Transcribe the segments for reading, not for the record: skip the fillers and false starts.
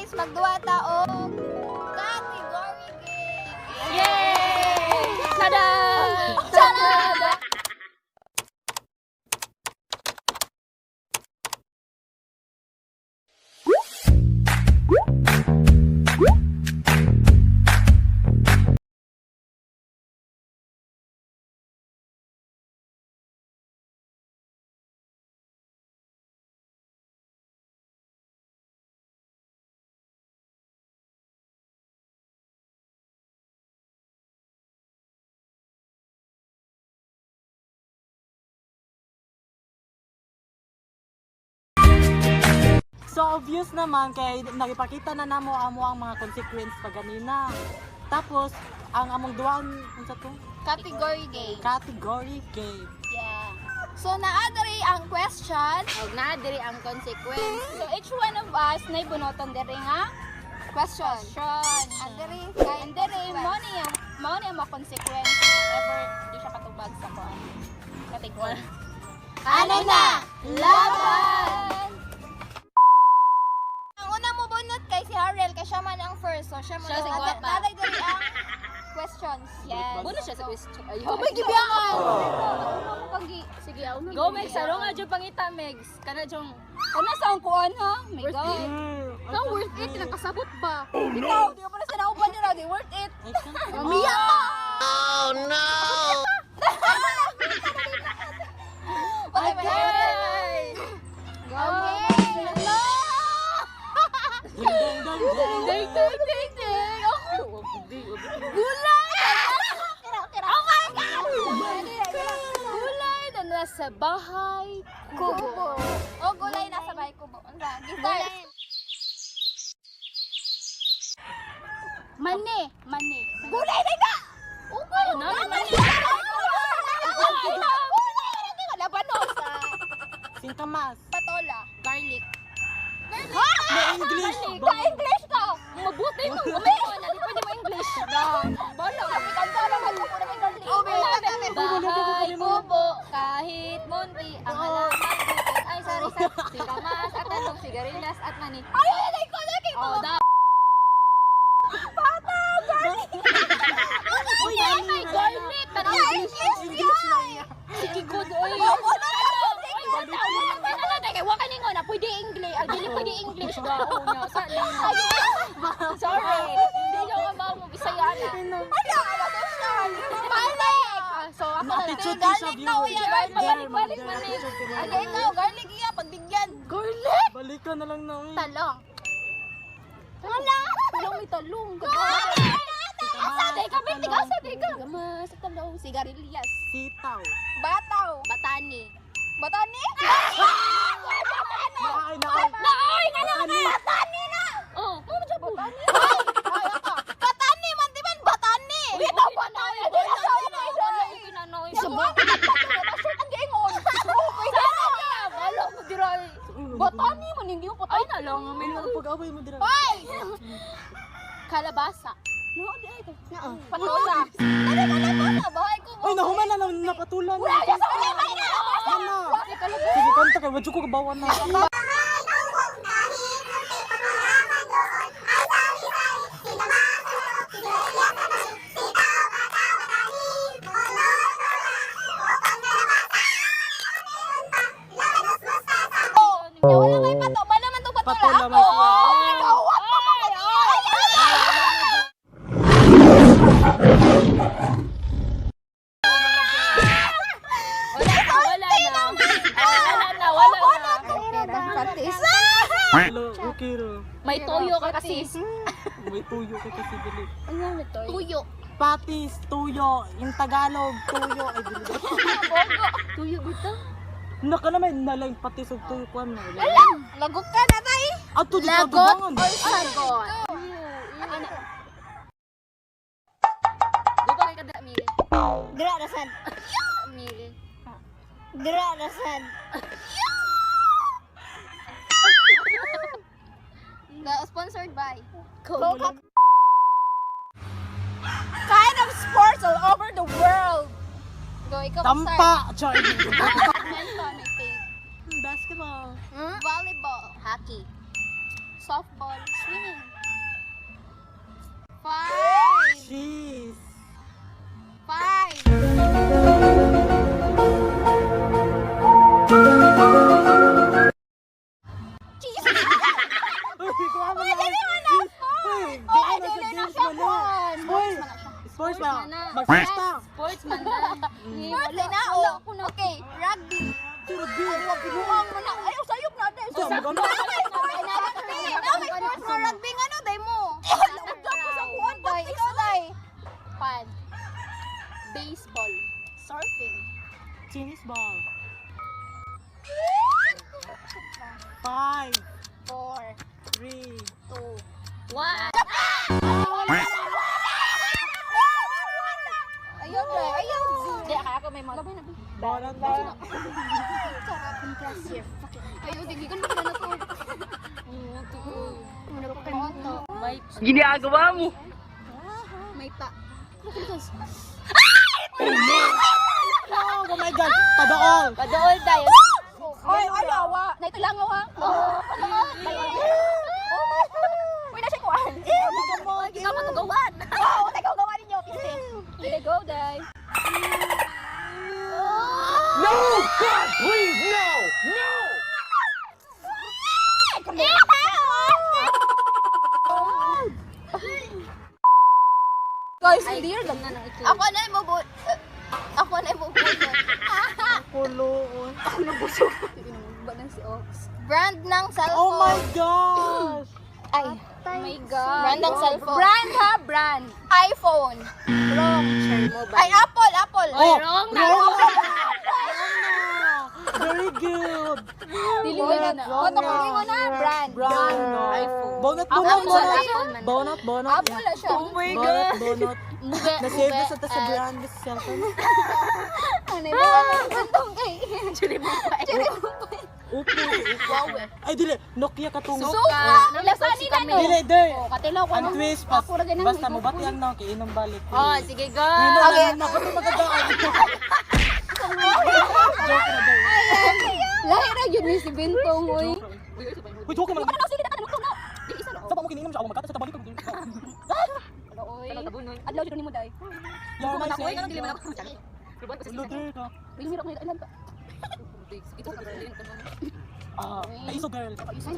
Magduwa taong category game. Yay! Tada! Tada! So obvious naman kay nagipakita na namo amo ang mga consequence pa ganina. Tapos ang among duwan unsa to? Category game. Category game. Yeah. So naadari ang question. Og naa diri ang consequence. So each one of us nay bunoton diri nga question. Adiri kay diri mo ni ang consequence ever di siya katubag sa kuan. Category. Ano na? Laban! Ang una mo bunot kay si Harrell kay siya man ang first. So siya mo Siya si Guapa. naday diri ang questions. Yes. Buno siya sa question. Oh my gibiyan. Sige, go Megs, sarong nga jud pangita Megs. Kana jong Ano sa ang kuan ha? My God. ka worth it nakasabot ba? Ikaw, di ka pala sa nauban nila, di worth it. Mia! Oh no! Okay, Okay. Okay. Ding ding ding. Ding ding ding ding. Gulay! Tira. Oh my God! Gulay na nasa bahay. Kubo. Oh, gulay nasa bahay kubo. Unsa? Gistart. Mani. Gulay na ka! Okay na. Mani. Labanos. Singkamas. Patola. Garlic. English. Ka-English ka! Mabuti mo. Umayon na. Di pwede mo English. Bala, kapitanda na kayo ko namin garlic. Oh, Bahay, kubo, kahit munti, ang halaman bukod ay sari-sari. Singkamas at talong, sigarilyas at mani. Ay, ko na kay Oh, da. Uy, ay, may garlic. Tara, English lang niya. sige, good. Uy, wala ningo na pwede English. Dili pwede English ga una. Sorry. Hindi ko ka mo Bisaya na. So ako na. Attitude sa Garlic na, uya, viewer. balik, mani. Agay ikaw, garlic iya, pagbigyan. Garlic. Balikan na lang na. Talong. Wala! Talong may talong. Teka, asa, teka. Gamas, at talong, sigarilyas. Sitaw. Bataw. Batani. Batani? Naay, naay. Naoy, nga na. Batani na! Oh, ano dyan po? Batani man, di man batani! Ito, batani! Pinanoy. Subukan ka pa ito, nashoot ang giingon! Wala mo diray. Batani man, hindi mo Ay, patay. nalong. May mga pag-away mo dira. Hoy! Kalabasa. Patola! Ano, bahay ko Ay, nahuman na napatulan. Wala niya sa ulimay na! Ano? Sige, kanta ka. Wadyo ko kabawan na. Wala kay pato, ba naman itong patola? Patola man siya. Oh my God, what pa mo ko Hello, okay ro. May toyo ka kasi. May tuyo ka kasi dili. Tuyo. Patis, tuyo. Yung Tagalog, tuyo. Ay, dili. Tuyo bito? Naka naman, nalang patis og tuyo ko ano. Lagok ka na tayo! Ato di Lagot kadugangan. or sagot? Di ba kay kada mili? Dira, nasan? Mili. Dira nasan. Sponsored by Coca. kind of sports all over the world. Go, ikaw mag-start. Tampa! Char! Badminton, I think. Basketball. Volleyball. Hockey. Softball. Swimming. 5. Cheese. 5. Uy, kuha mo na. Uy, Oh, kuha ay, na sa dili na games siya mo na. kuhan. Uy, Sports sports na. na. Mag-sports na. Sportsman na. Wala na, oh. Okay, rugby. Rugby. Ay, wag binuang mo na. Ay, sayop na, day. Ito, magano? Namay sports na rugby. Namay sports na rugby. Nga no, day mo. Ugap ko sa kuhan. Ba't ikaw, day? Pan. Baseball. Surfing. Tennis ball. 5, 4, 3, 2. What? Ayun, day. Ayun. Hindi, akala ko may mga... Bola na. Ayaw, digigan mo na to. May... Ginagawa mo. May ta. Oh my God. Padool. Padool tayo. Ay, alawa. Na ito lang, ha? Uy, na siya kuhan. Hindi ka matugawan. Oo, tayo gawa ninyo. Piste. Here go, day. No! God, please, no! No! Guys, Ay, dear, lang na ng ito. ako na yung bubut. Ako na yung bubut. Kuloon. Ba ng si Ox? Brand ng cellphone. Oh my gosh. Ay, my God. brand ng cellphone. Brand ha, brand. iPhone. Wrong. Ay, Apple, Apple. Oy, wrong na. Very good. Dili na na. O, tumuloy mo na. Brand. Brand. iPhone. Bonot, Ako, bonot, Apple, bonot. Apple man. Bonot, bonot. Apple na siya. Oh my Bonot, bonot. Muge, Nasave na sa ta sa brand sa cellphone. Ano yung bantong kay? Chili mo pa. Upo. Huawei. Ay, dili. Nokia katong. Suka. Lasani na no. Dili, dili. O, katilaw ko Ang nung. twist, Ako ra ganang basta mo bati ang naong kainom balik. Oh, sige, go. Nino Okay. na ako ito magagaan. Joke na daw. Lahi na yun ni si Bintong, uy. Uy, joke naman. Ano, sige na, ano na. Di isa na. Sa pa mo kininom siya ako magkata sa tabalik ko. Ano, uy. Tabunoy. Adlaw dito ni mo, day. Yar man Uy, siya. kanang dili man ako. Luder ka. Bilhirok na ilan ka. Ito ka din tanong. Ah, iso girl.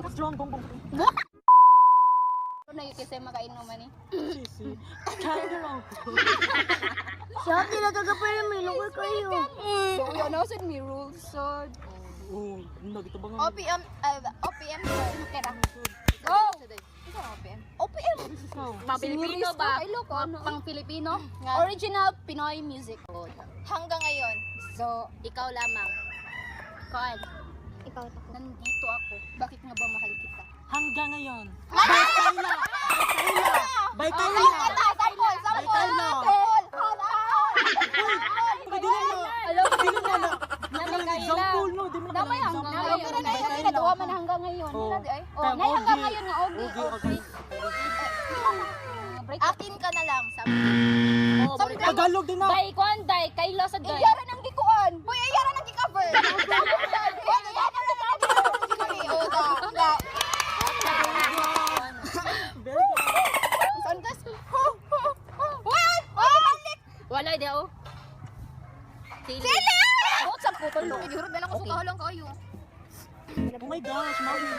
Strong bongbong. Ano na yun kasi makainom man eh. Sisi. Kinda lang. Siya, pinagagapay may lugar kayo. So, yun, ano, saan may rules, so. Oh, nagito ba nga? OPM, OPM, kera. Go! Isa na OPM. OPM! Mga Pilipino ba? Pang Filipino. Original Pinoy music. Hanggang ngayon. So, ikaw lamang. Kuan. Ikaw ako. Nandito ako. Bakit nga ba mahal kita? Hanggang ngayon. By Kayla. By Kayla. Sample! Kayla. Pwede na na. Hello? Dili na na. Namay Kayla. Example no, di mo na Damay example. hanggang ngayon. Pero na yun, kinatuwa man hanggang ngayon. Oh. Hindi ay. Oh, Kaya nay hanggang Ogie. ngayon nga Ogie. Okay. Akin ka na lang. Sabi. Oh, Tagalog din na. Bay, kuan, day, kayo sa day. Iyara nang gikuan. Boy, iyara nang gikover. Iyara nang gikover. Very good. Saan ka? What? Balik! Wala, di ako. Sili. Sili! Bukod sa putol lo. Ihurog na lang ko sa kahalang kayo. Oh my gosh, Mami.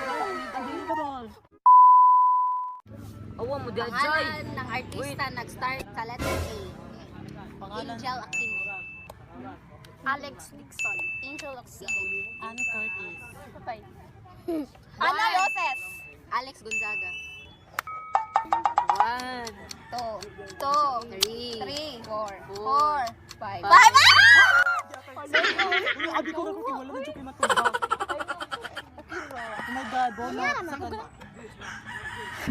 Unbelievable. Awa mo, di Joy. Pangalan ng artista nag-start sa letter A. Pangalan. Angel Aquino. Alex Dixon. Angel Aquino. Anne Curtis. Ana Roses. Alex Gonzaga. 1, 2, 3, 4, 5. Uy, abi ko na ko wala man joke matubag. Oh my god, bonus sa kana.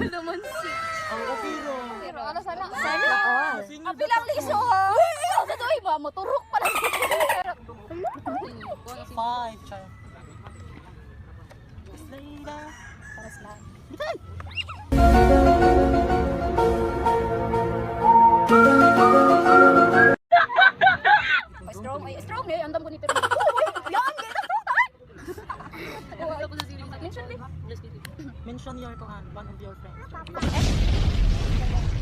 Naman si. Ang opiro. Pero ano sana? Singing Bilang liso ha. Uy, ikaw sa tuwi ba? Moturok pa lang. 5. Char. Later. Para sa lahat. Bitan! Ay, strong. Ay, strong eh. Andam ko ni pero. Uy, yan. Yan, strong tayo. Mention din. Mention your one of your friends.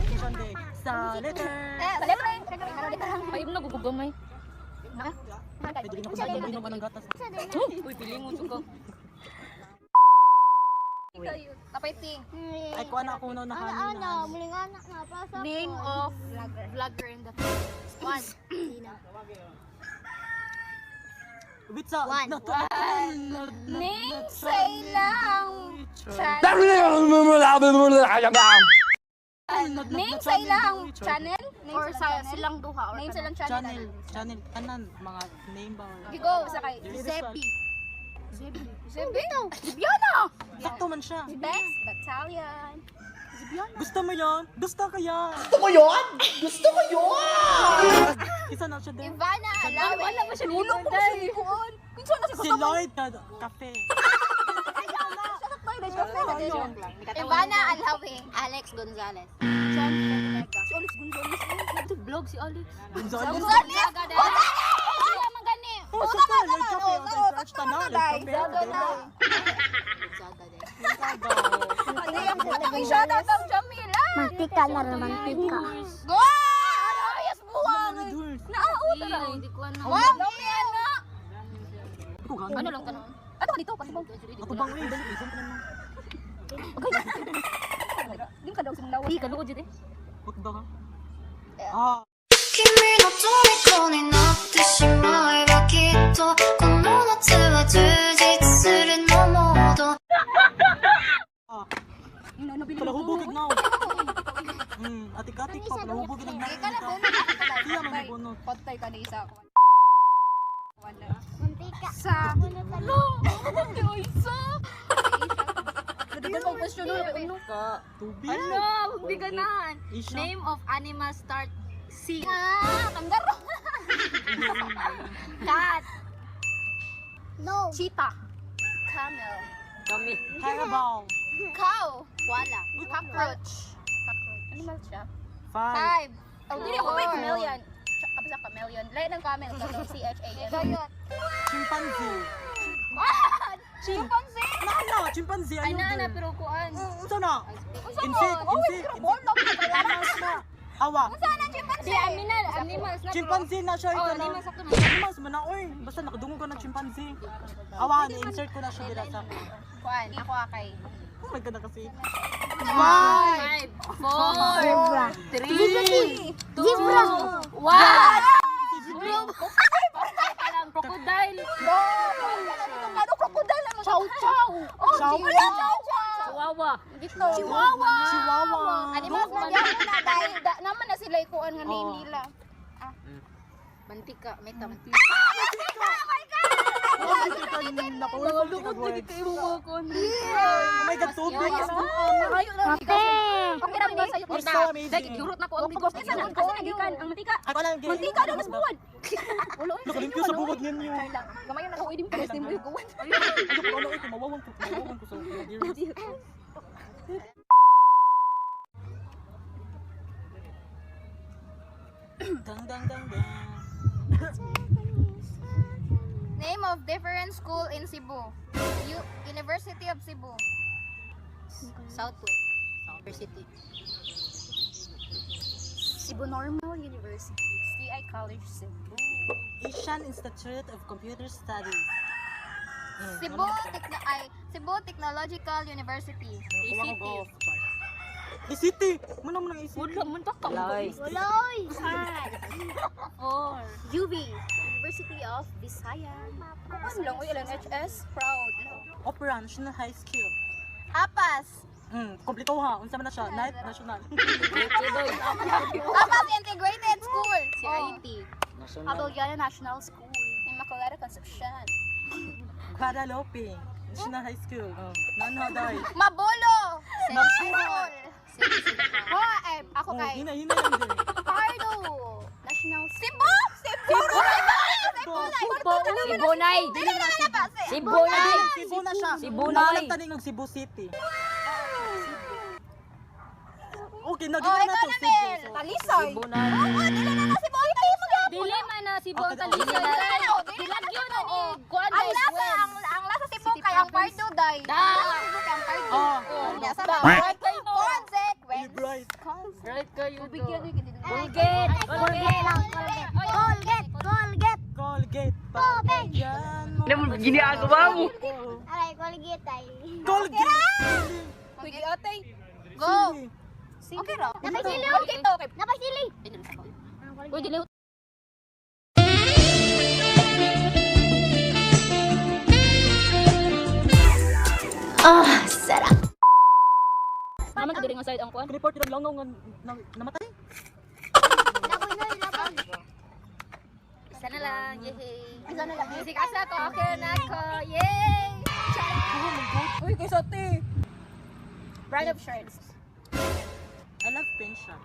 Mention day. Sa letter. Sa letra. Ano letra? Ay, mo nagugugamay. Ha? Pwede rin ako mag-inom ka ng gatas. Uy, pili mo suko. Tapayti. Ay, kuha na ako na kanina. Muling anak na pasa. Name of vlogger in the One. Wait sa... One. Name sa ilang channel. Name sa ilang channel. or sa silang duha or Name sa ilang Channel. channel. Channel. Kanan. Mga name ba? Gigo sa kay Zepi. Zebi. Zibiana. Sakto man siya. Bex Battalion. Gusto mo yan? Gusto ko yan. Isa na siya din. Ivana Alawi. wala mo siya Ulo mo siya likuan. Kinsa na Si Lloyd na cafe. Ivana Alawi. Alex Gonzalez. John Federica. Si Alex Gonzalez. vlog si Alex. Gonzales. Gonzalez. Siya magani. Oh, sa ka. Lloyd cafe. O, tayo search ta na. Lloyd cafe. Zaga na. Zaga din. Shoutout ang Jamila. Mantika na romantika. Go! Ayos buwang. Naauta na. Hindi ko ano. Wow, dami ano. Ito gano'n. Ano lang tanong? Ato ka dito, pasibog. Ako bang eh. Dali. Isang ka naman. Hindi ka daw simunawa. Di ka ko dito eh. Huwag ba ka? Ah. 君の虜になってしまえばきっとこの夏は充実するのモード Ah. Nabili Palahubog na. Atik-atik pa. Palahubog na. Hindi ka na bunot. Siya man bunot. Patay ka na isa. Mantika. Sa... No! Hindi ko isa! Hindi ko question Ano ka? Tubig. Ano? Hindi ganahan. Isha. Name of animal start C. Kanggaro! Cat! No. Cheetah! Camel! Kami. Carabao. Cow! Wala. Cockroach! Animal siya? 5. 5! Oh, hindi ako may chameleon. Kapag sa chameleon. Lahat ng camel. C-H-A-N. Gayot! Chimpanzee. Chimpanzee! Ano? Chimpanzee. Ay Ayun na, din. pero kuan. Saan na? Insect. Oh, wait, Insect. krabol lang ka pala. Animals na. Awa. Saan ang chimpanzee? Animals na. Chimpanzee na siya. Oh, Ito na. animals sakto na. Animals man na. Oy, basta nakadungog ko ng chimpanzee. Awa, ni-insert ko na siya dila sa... Kuan, ako akay. Oh my God na kasi. 5, 4, Zebra. 3, 2, 1. Crocodile. Ano crocodile? Ano? Chow chow! Oh, Chow chow chow. chow! Chihuahua. Dito. Chihuahua! Chihuahua. Animals na diyan na dahil naman na sila ikuan nga name Oh. nila. Mantika. Meta. Oh my God, tubig. Okay ra ba sa'yo? You're so amazing. Dahil yurot na ko ang bigos. Kasi ang nagikan ang mantika. Ako lang. Mantika daw mas buwan. Nakalimpyo sa buwag ninyo. Gamay na ako idim ka kasi mo yung kuwan. Ano ko, ano ito, mawawan ko sa ears. Dang, dang, dang, dang. Name of different school in Cebu. University of Cebu. Southway. University. Cebu Normal University. CI College Cebu. Asian Institute of Computer Studies. Cebu Technological University. City. Muna mo ng isip. Wala man ta ka. Lay. Waloy. 4. UV. University of Visayan. Ano lang, uy, LNHS? Proud. Opera National High School. Apas. Komplito ha. Unsa man na siya? Night National. Apas Integrated School. CIT. Abogada National School. Immaculata Concepcion. Guadalupe National High School. Nanhaday. Mabolo. Mabolo. Ho, ako Oh, kay hina lang din. Pardo. National Cebu. Cebu. po. Sibunay. Sibunay. Cebu na siya. Cebu na, Naalam eh. taning og Cebu City. Okay, naging na to Cebu. So, Talisoy. Sibunay. Dili man na Cebu ang Okay, talisoy. okay. Dilagyo na ni kuan Ang lasa, ang lasa Cebu kay ang pardo day. Da. Cebu kay ang pardo. Oh, Lasa ba? Right kayo no. Consequence. right. Right kayo. Bigyan ko din. Colgate. Colgate lang, Colgate. Colgate, Colgate. Colgate. Tubig. Yan mo. ginagawa mo? Aray, Colgate ay. Colgate. Kuya ate. Go. Sige. Okay ra. Napasili. Okay to. Okay. Napasili. Uy, dili. Ah, sarap. Naman ka diri nga side ang kuan. Report yung langaw nga namatay. Laboy na, laboy. Isa na lang. Yay. Isa na lang. Music asa ko. Okay na ko. Yay. Uy, kay ate. Brand of shirts. I love pen shop.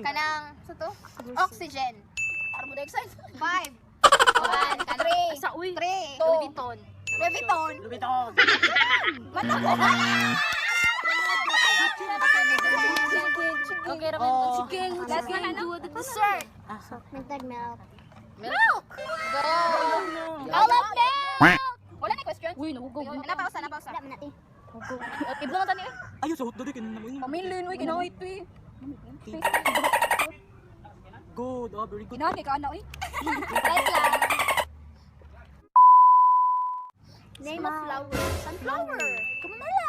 Kanang, sa to? Oxygen. Para mo exercise. 5. 1, 3. Sa uy. 3. Louis Vuitton. Louis Vuitton. Lubiton. Okay ra Oh. man. Last na ano? Dessert. Asa? Milk. Milk. Go. I love milk. Wala na question. Uy, nahugaw. Napausa, napausa. Wala na, Iblo man tani. Ayun sa hotdog kin naman. Pamilin uy kinahoy to eh. Good. Oh, very good. Kinahoy ka ana uy. Right lang. Name of flower. Sunflower. Kumala.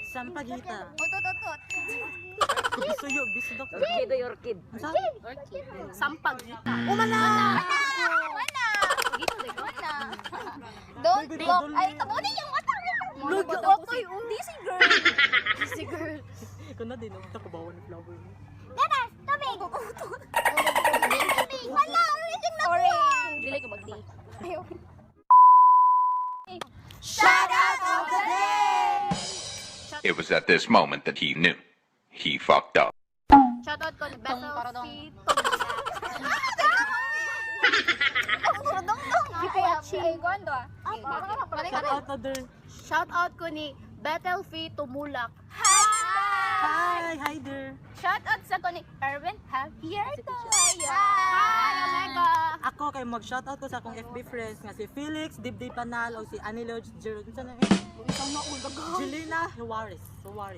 Sampagita. Otot. Bisuyog, bisudok. Orchid o orchid. Asa? Sampag. Umana. Umana. Don't go. Ay, tabunin yung mata. Logo. Okay, DC girl. DC girl. Ikaw na din. Ito ko bawa ng flower. Ganas, tubig. Tubig. Wala, ulitin na ko. Dili ko magti. Shout out of the day. It was at this moment that he knew. He fucked up. Shoutout ko ni Bethel Paradong. Feet. Ay, gondo. Shout out other. Shoutout ko ni Bethel Feet Tumulak. Hi, hi there. Shout out sa ko ni Erwin Javier Toya. Hi, Omega. Ako kay mag-shoutout ko sa akong FB friends nga si Felix Dibdib Panal o si Anilo Jelena Juarez.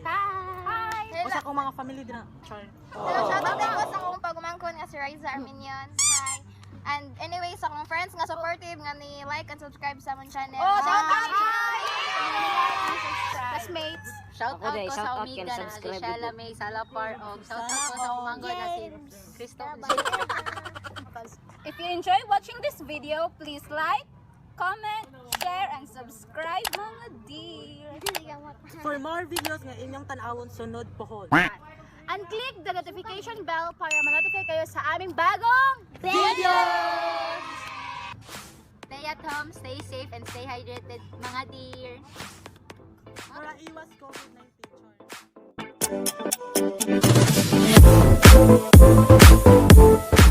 Hi. O sa akong mga family din. Char. Hello, shoutout din ko sa akong pagumangkon nga si Riza Arminian. Hi. And anyway, sa akong friends nga supportive nga ni like and subscribe sa among channel. Oh, shout out! Classmates. Shout Ako out day, ko shout sa out Omega yan, na si subscribe Shala ko. May Salapar o shout out ko sa Umanggo na si Cristo. If you enjoy watching this video, please like, comment, share, and subscribe mga dear. For more videos nga inyong tanawon sunod pohon. And click the notification bell para ma-notify kayo sa aming bagong video! Stay at home, stay safe, and stay hydrated mga dear. Para iwas COVID-19. Char.